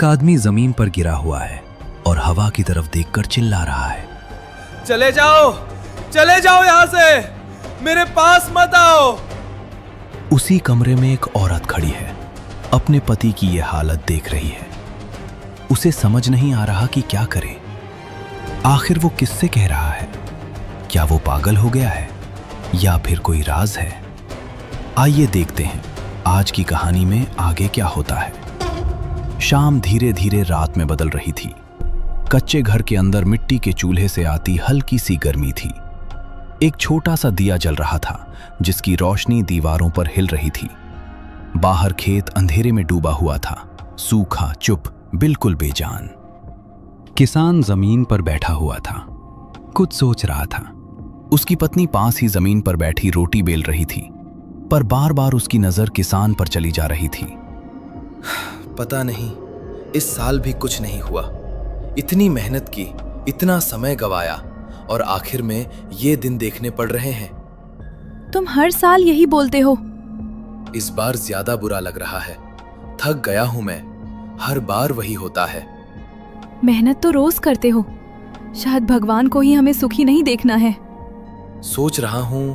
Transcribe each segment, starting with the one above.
एक आदमी जमीन पर गिरा हुआ है और हवा की तरफ देखकर चिल्ला रहा है, चले जाओ यहाँ से, मेरे पास मत आओ। उसी कमरे में एक औरत खड़ी है, अपने पति की यह हालत देख रही है। उसे समझ नहीं आ रहा कि क्या करे। आखिर वो किससे कह रहा है? क्या वो पागल हो गया है या फिर कोई राज है? आइए देखते हैं आज की कहानी में आगे क्या होता है। शाम धीरे धीरे रात में बदल रही थी। कच्चे घर के अंदर मिट्टी के चूल्हे से आती हल्की सी गर्मी थी। एक छोटा सा दिया जल रहा था जिसकी रोशनी दीवारों पर हिल रही थी। बाहर खेत अंधेरे में डूबा हुआ था, सूखा, चुप, बिल्कुल बेजान। किसान जमीन पर बैठा हुआ था, कुछ सोच रहा था। उसकी पत्नी पास ही जमीन पर बैठी रोटी बेल रही थी, पर बार बार उसकी नजर किसान पर चली जा रही थी। पता नहीं इस साल भी कुछ नहीं हुआ। इतनी मेहनत की, इतना समय गवाया और आखिर में ये दिन देखने पड़ रहे हैं। तुम हर साल यही बोलते हो। इस बार ज्यादा बुरा लग रहा है। थक गया हूं मैं। हर बार वही होता है। मेहनत तो रोज करते हो, शायद भगवान को ही हमें सुखी नहीं देखना है। सोच रहा हूं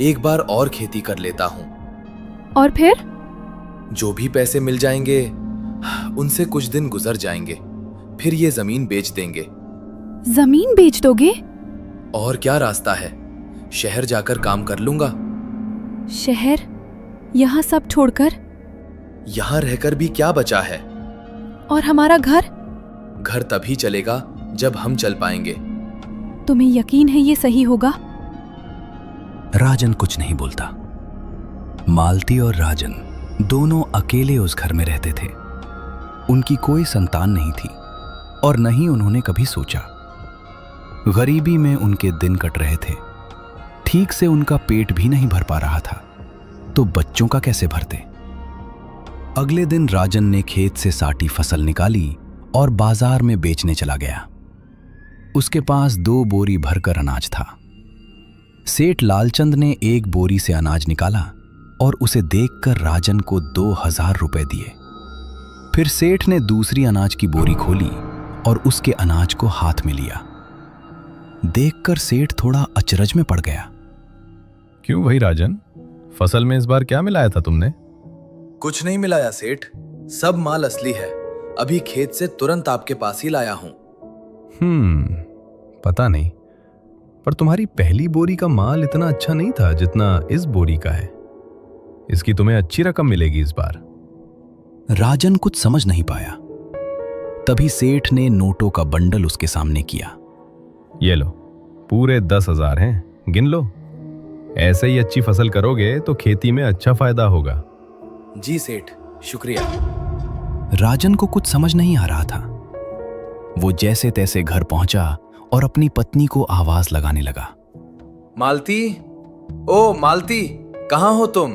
एक बार और खेती कर लेता हूं। और फिर? जो भी पैसे मिल जाएंगे उनसे कुछ दिन गुजर जाएंगे, फिर ये जमीन बेच देंगे। जमीन बेच दोगे? और क्या रास्ता है, शहर जाकर काम कर लूंगा। शहर? यहाँ सब छोड़कर? यहाँ रहकर भी क्या बचा है? और हमारा घर? घर तभी चलेगा जब हम चल पाएंगे। तुम्हें यकीन है ये सही होगा? राजन कुछ नहीं बोलता। मालती और राजन दोनों अकेले उस घर में रहते थे। उनकी कोई संतान नहीं थी और न ही उन्होंने कभी सोचा। गरीबी में उनके दिन कट रहे थे। ठीक से उनका पेट भी नहीं भर पा रहा था, तो बच्चों का कैसे भरते? अगले दिन राजन ने खेत से साटी फसल निकाली और बाजार में बेचने चला गया। उसके पास 2 बोरी भरकर अनाज था। सेठ लालचंद ने एक बोरी से अनाज निकाला और उसे देखकर राजन को 2000 रुपए दिए। फिर सेठ ने दूसरी अनाज की बोरी खोली और उसके अनाज को हाथ में लिया। देखकर सेठ थोड़ा अचरज में पड़ गया। क्यों भाई राजन, फसल में इस बार क्या मिलाया था तुमने? कुछ नहीं मिलाया सेठ, सब माल असली है। अभी खेत से तुरंत आपके पास ही लाया हूं। पता नहीं, पर तुम्हारी पहली बोरी का माल इतना अच्छा नहीं था जितना इस बोरी का है। इसकी तुम्हें अच्छी रकम मिलेगी इस बार। राजन कुछ समझ नहीं पाया। तभी सेठ ने नोटों का बंडल उसके सामने किया। ये लो, पूरे 10,000 हैं, गिन लो। ऐसे ही अच्छी फसल करोगे तो खेती में अच्छा फायदा होगा। जी सेठ, शुक्रिया। राजन को कुछ समझ नहीं आ रहा था। वो जैसे तैसे घर पहुंचा और अपनी पत्नी को आवाज लगाने लगा। मालती, ओ मालती, कहाँ हो तुम?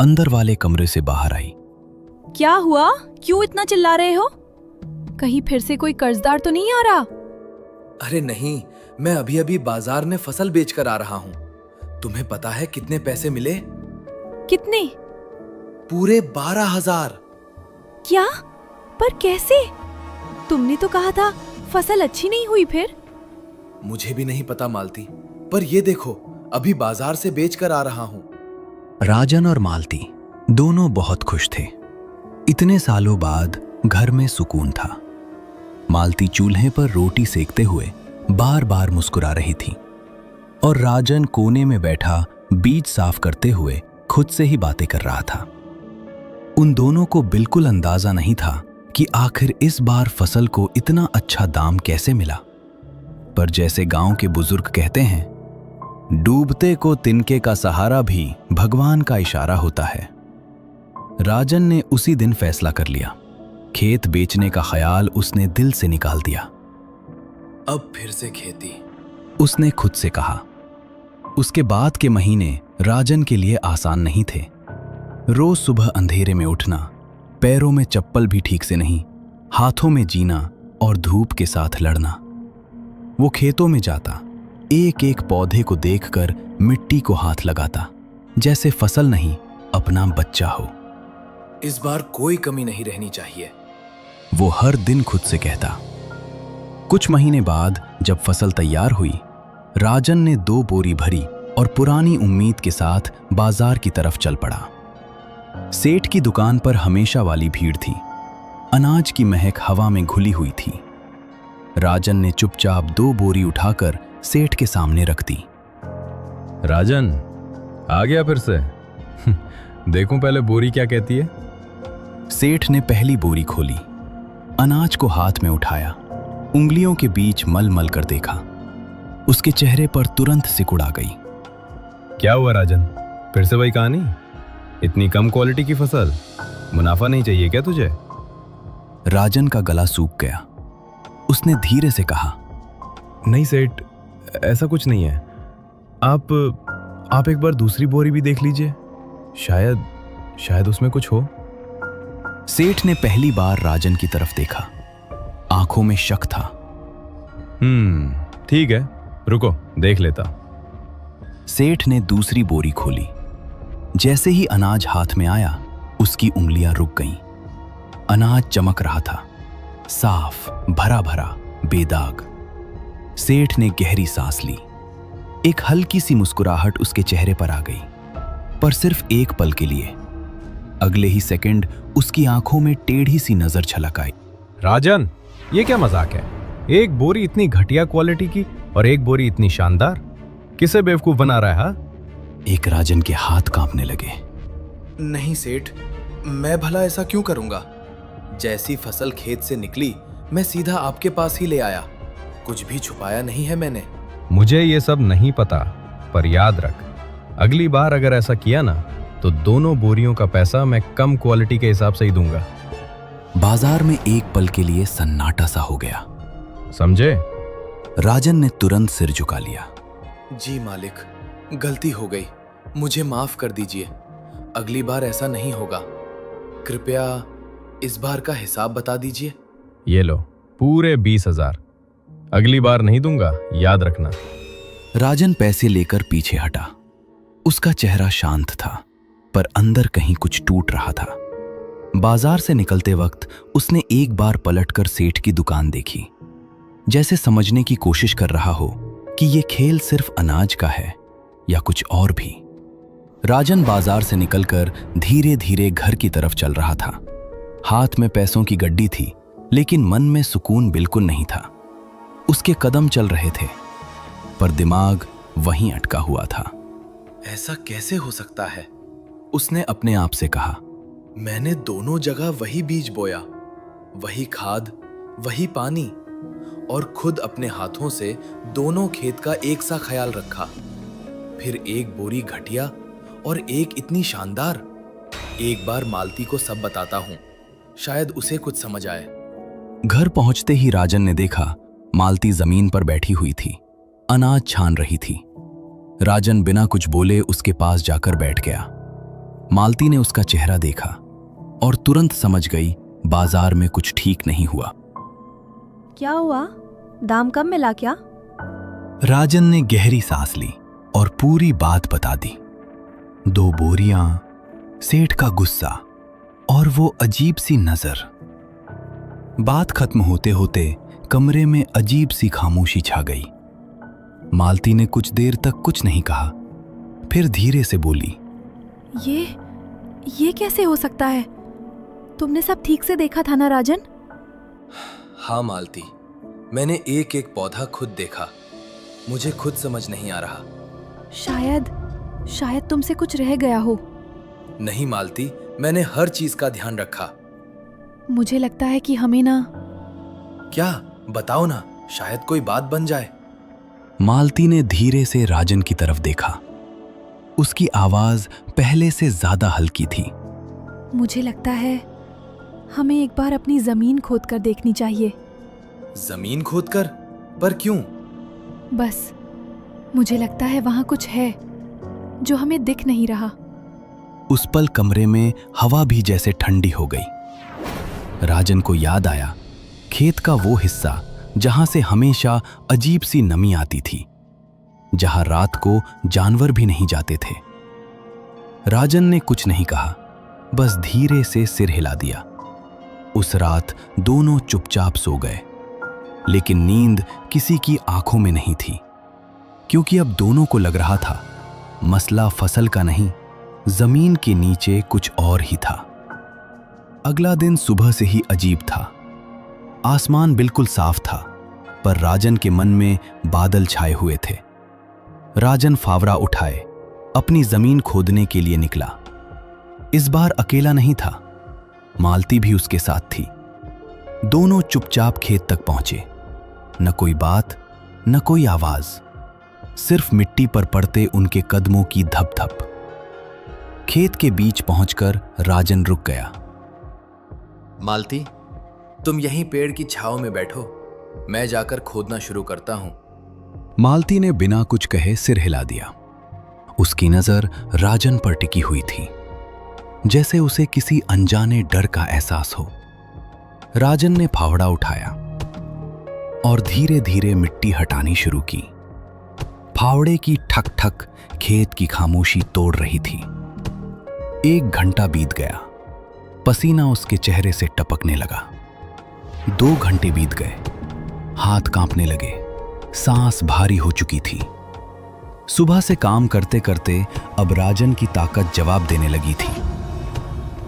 अंदर वाले कमरे से बाहर आई। क्या हुआ? क्यों इतना चिल्ला रहे हो? कहीं फिर से कोई कर्जदार तो नहीं आ रहा? अरे नहीं, मैं अभी अभी बाजार में फसल बेचकर आ रहा हूँ। तुम्हें पता है कितने पैसे मिले? कितने? पूरे 12,000। क्या? पर कैसे? तुमने तो कहा था फसल अच्छी नहीं हुई। फिर? मुझे भी नहीं पता मालती, पर ये देखो, अभी बाजार से बेचकर आ रहा हूँ। राजन और मालती दोनों बहुत खुश थे। इतने सालों बाद घर में सुकून था। मालती चूल्हे पर रोटी सेकते हुए बार बार मुस्कुरा रही थी और राजन कोने में बैठा बीज साफ करते हुए खुद से ही बातें कर रहा था। उन दोनों को बिल्कुल अंदाजा नहीं था कि आखिर इस बार फसल को इतना अच्छा दाम कैसे मिला। पर जैसे गांव के बुजुर्ग कहते हैं, डूबते को तिनके का सहारा भी भगवान का इशारा होता है। राजन ने उसी दिन फैसला कर लिया। खेत बेचने का ख्याल उसने दिल से निकाल दिया। अब फिर से खेती, उसने खुद से कहा। उसके बाद के महीने राजन के लिए आसान नहीं थे। रोज सुबह अंधेरे में उठना, पैरों में चप्पल भी ठीक से नहीं, हाथों में जीना और धूप के साथ लड़ना। वो खेतों में जाता, एक एक पौधे को देखकर मिट्टी को हाथ लगाता, जैसे फसल नहीं अपना बच्चा हो। इस बार कोई कमी नहीं रहनी चाहिए। वो हर दिन खुद से कहता। कुछ महीने बाद जब फसल तैयार हुई, राजन ने 2 बोरी भरी और पुरानी उम्मीद के साथ बाजार की तरफ चल पड़ा। सेठ की दुकान पर हमेशा वाली भीड़ थी। अनाज की महक हवा में घुली हुई थी। राजन ने चुपचाप 2 बोरी उठाकर सेठ के सामने रख दी। राजन, आ गया फिर से? देखूं पहले बोरी क्या कहती है। सेठ ने पहली बोरी खोली, अनाज को हाथ में उठाया, उंगलियों के बीच मल मल कर देखा। उसके चेहरे पर तुरंत सिकुड़ आ गई। क्या हुआ राजन, फिर से वही कहानी? इतनी कम क्वालिटी की फसल, मुनाफा नहीं चाहिए क्या तुझे? राजन का गला सूख गया। उसने धीरे से कहा, नहीं सेठ, ऐसा कुछ नहीं है। आप एक बार दूसरी बोरी भी देख लीजिए, शायद उसमें कुछ हो। सेठ ने पहली बार राजन की तरफ देखा। आंखों में शक था। ठीक है, रुको देख लेता। सेठ ने दूसरी बोरी खोली। जैसे ही अनाज हाथ में आया, उसकी उंगलियां रुक गईं। अनाज चमक रहा था, साफ, भरा भरा, बेदाग। सेठ ने गहरी सांस ली। एक हल्की सी मुस्कुराहट उसके चेहरे पर आ गई, पर सिर्फ एक पल के लिए। अगले ही सेकंड उसकी आंखों में टेढ़ी सी नजर छलक आई। राजन, ये क्या मजाक है? एक बोरी इतनी घटिया क्वालिटी की और एक बोरी इतनी शानदार। किसे बेवकूफ बना रहा है? एक राजन के हाथ कांपने लगे। नहीं सेठ, मैं भला ऐसा क्यों करूंगा? जैसी फसल खेत से निकली, मैं सीधा आपके पास ही ले आया। कुछ भी छुपाया नहीं है मैंने। मुझे ये सब नहीं पता, पर याद रख, अगली बार अगर ऐसा किया ना, तो दोनों बोरियों का पैसा मैं कम क्वालिटी के हिसाब से ही दूंगा। बाजार में एक पल के लिए सन्नाटा सा हो गया। समझे? राजन ने तुरंत सिर झुका लिया। जी मालिक, गलती हो गई, मुझे माफ कर दीजिए। अगली बार ऐसा नहीं होगा। कृपया इस बार का हिसाब बता दीजिए। ये लो, पूरे 20,000। अगली बार नहीं दूंगा, याद रखना। राजन पैसे लेकर पीछे हटा। उसका चेहरा शांत था, पर अंदर कहीं कुछ टूट रहा था। बाजार से निकलते वक्त उसने एक बार पलटकर सेठ की दुकान देखी, जैसे समझने की कोशिश कर रहा हो कि ये खेल सिर्फ अनाज का है या कुछ और भी। राजन बाजार से निकलकर धीरे धीरे घर की तरफ चल रहा था। हाथ में पैसों की गड्डी थी, लेकिन मन में सुकून बिल्कुल नहीं था। उसके कदम चल रहे थे, पर दिमाग वहीं अटका हुआ था। ऐसा कैसे हो सकता है? उसने अपने आप से कहा। मैंने दोनों जगह वही बीज बोया, वही खाद, वही पानी, और खुद अपने हाथों से दोनों खेत का एक सा ख्याल रखा। फिर एक बोरी घटिया और एक इतनी शानदार। एक बार मालती को सब बताता हूं, शायद उसे कुछ समझ आए। घर पहुंचते ही राजन ने देखा मालती जमीन पर बैठी हुई थी, अनाज छान रही थी। राजन बिना कुछ बोले उसके पास जाकर बैठ गया। मालती ने उसका चेहरा देखा और तुरंत समझ गई बाजार में कुछ ठीक नहीं हुआ। क्या हुआ? दाम कम मिला क्या? राजन ने गहरी सांस ली और पूरी बात बता दी। 2 बोरियां, सेठ का गुस्सा और वो अजीब सी नजर। बात खत्म होते होते कमरे में अजीब सी खामोशी छा गई। मालती ने कुछ देर तक कुछ नहीं कहा, फिर धीरे से बोली, ये कैसे हो सकता है? तुमने सब ठीक से देखा था ना राजन? हाँ मालती, मैंने एक एक पौधा खुद देखा। मुझे खुद समझ नहीं आ रहा। शायद तुमसे कुछ रह गया हो। नहीं मालती, मैंने हर चीज का ध्यान रखा। मुझे लगता है कि हमें ना। क्या? बताओ ना, शायद कोई बात बन जाए। मालती ने धीरे से राजन की तरफ देखा। उसकी आवाज पहले से ज्यादा हल्की थी। मुझे लगता है हमें एक बार अपनी जमीन खोदकर देखनी चाहिए। जमीन खोदकर? पर क्यों? बस मुझे लगता है वहां कुछ है जो हमें दिख नहीं रहा। उस पल कमरे में हवा भी जैसे ठंडी हो गई। राजन को याद आया खेत का वो हिस्सा जहां से हमेशा अजीब सी नमी आती थी, जहां रात को जानवर भी नहीं जाते थे। राजन ने कुछ नहीं कहा, बस धीरे से सिर हिला दिया। उस रात दोनों चुपचाप सो गए, लेकिन नींद किसी की आंखों में नहीं थी, क्योंकि अब दोनों को लग रहा था मसला फसल का नहीं, जमीन के नीचे कुछ और ही था। अगला दिन सुबह से ही अजीब था। आसमान बिल्कुल साफ था, पर राजन के मन में बादल छाए हुए थे। राजन फावड़ा उठाए अपनी जमीन खोदने के लिए निकला। इस बार अकेला नहीं था, मालती भी उसके साथ थी। दोनों चुपचाप खेत तक पहुंचे। न कोई बात, न कोई आवाज, सिर्फ मिट्टी पर पड़ते उनके कदमों की धप धप। खेत के बीच पहुंचकर राजन रुक गया। मालती, तुम यहीं पेड़ की छांव में बैठो, मैं जाकर खोदना शुरू करता हूं। मालती ने बिना कुछ कहे सिर हिला दिया। उसकी नजर राजन पर टिकी हुई थी, जैसे उसे किसी अनजाने डर का एहसास हो। राजन ने फावड़ा उठाया और धीरे धीरे मिट्टी हटानी शुरू की। फावड़े की ठक ठक खेत की खामोशी तोड़ रही थी। 1 घंटा बीत गया। पसीना उसके चेहरे से टपकने लगा। 2 घंटे बीत गए। हाथ कांपने लगे, सांस भारी हो चुकी थी। सुबह से काम करते करते अब राजन की ताकत जवाब देने लगी थी।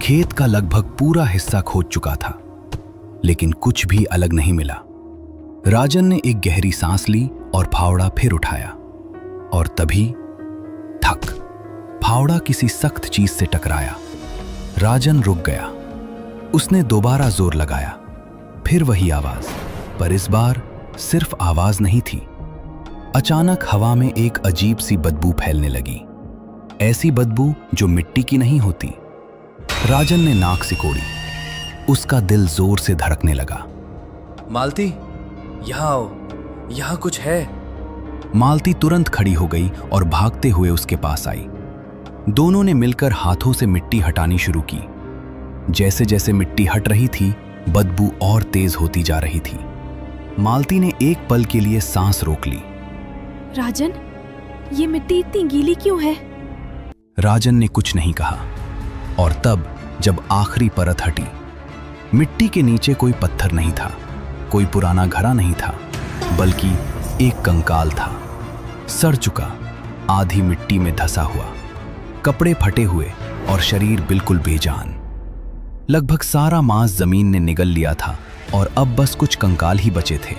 खेत का लगभग पूरा हिस्सा खोद चुका था, लेकिन कुछ भी अलग नहीं मिला। राजन ने एक गहरी सांस ली और फावड़ा फिर उठाया, और तभी थक, फावड़ा किसी सख्त चीज से टकराया। राजन रुक गया। उसने दोबारा जोर लगाया, फिर वही आवाज, पर इस बार सिर्फ आवाज नहीं थी। अचानक हवा में एक अजीब सी बदबू फैलने लगी, ऐसी बदबू जो मिट्टी की नहीं होती। राजन ने नाक सिकोड़ी। उसका दिल जोर से धड़कने लगा। मालती, यहाँ आओ, यहाँ कुछ है। मालती तुरंत खड़ी हो गई और भागते हुए उसके पास आई। दोनों ने मिलकर हाथों से मिट्टी हटानी शुरू की। जैसे जैसे मिट्टी हट रही थी, बदबू और तेज होती जा रही थी। मालती ने एक पल के लिए सांस रोक ली। राजन, ये मिट्टी इतनी गीली क्यों है? राजन ने कुछ नहीं कहा, और तब जब आखिरी परत हटी, मिट्टी के नीचे कोई पत्थर नहीं था, कोई पुराना घड़ा नहीं था, बल्कि एक कंकाल था, सड़ चुका, आधी मिट्टी में धंसा हुआ, कपड़े फटे हुए और शरीर बिल्कुल बेजान। लगभग सारा मांस जमीन ने निगल लिया था और अब बस कुछ कंकाल ही बचे थे।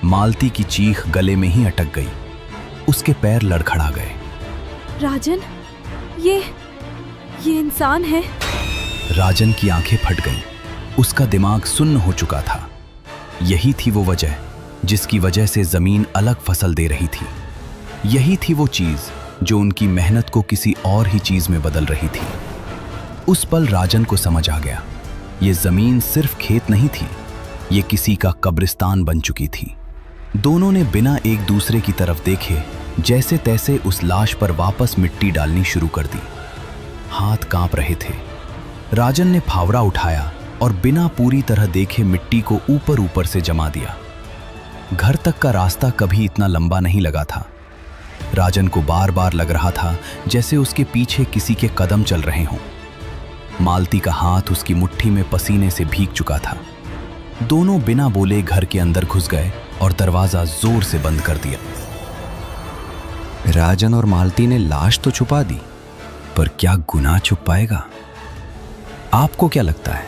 मालती की चीख गले में ही अटक गई। उसके पैर लड़खड़ा गए। राजन, ये इंसान है? राजन की आंखें फट गईं। उसका दिमाग सुन्न हो चुका था। यही थी वो वजह जिसकी वजह से जमीन अलग फसल दे रही थी। यही थी वो चीज जो उनकी मेहनत को किसी और ही चीज में बदल रही थी। उस पल राजन को समझ आ गया, ये जमीन सिर्फ खेत नहीं थी, ये किसी का कब्रिस्तान बन चुकी थी। दोनों ने बिना एक दूसरे की तरफ देखे जैसे तैसे उस लाश पर वापस मिट्टी डालनी शुरू कर दी। हाथ कांप रहे थे। राजन ने फावड़ा उठाया और बिना पूरी तरह देखे मिट्टी को ऊपर ऊपर से जमा दिया। घर तक का रास्ता कभी इतना लंबा नहीं लगा था। राजन को बार बार लग रहा था जैसे उसके पीछे किसी के कदम चल रहे हों। मालती का हाथ उसकी मुट्ठी में पसीने से भीग चुका था। दोनों बिना बोले घर के अंदर घुस गए और दरवाजा जोर से बंद कर दिया। राजन और मालती ने लाश तो छुपा दी, पर क्या गुनाह छुप पाएगा? आपको क्या लगता है,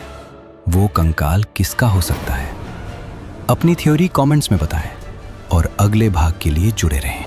वो कंकाल किसका हो सकता है? अपनी थ्योरी कमेंट्स में बताएं और अगले भाग के लिए जुड़े रहें।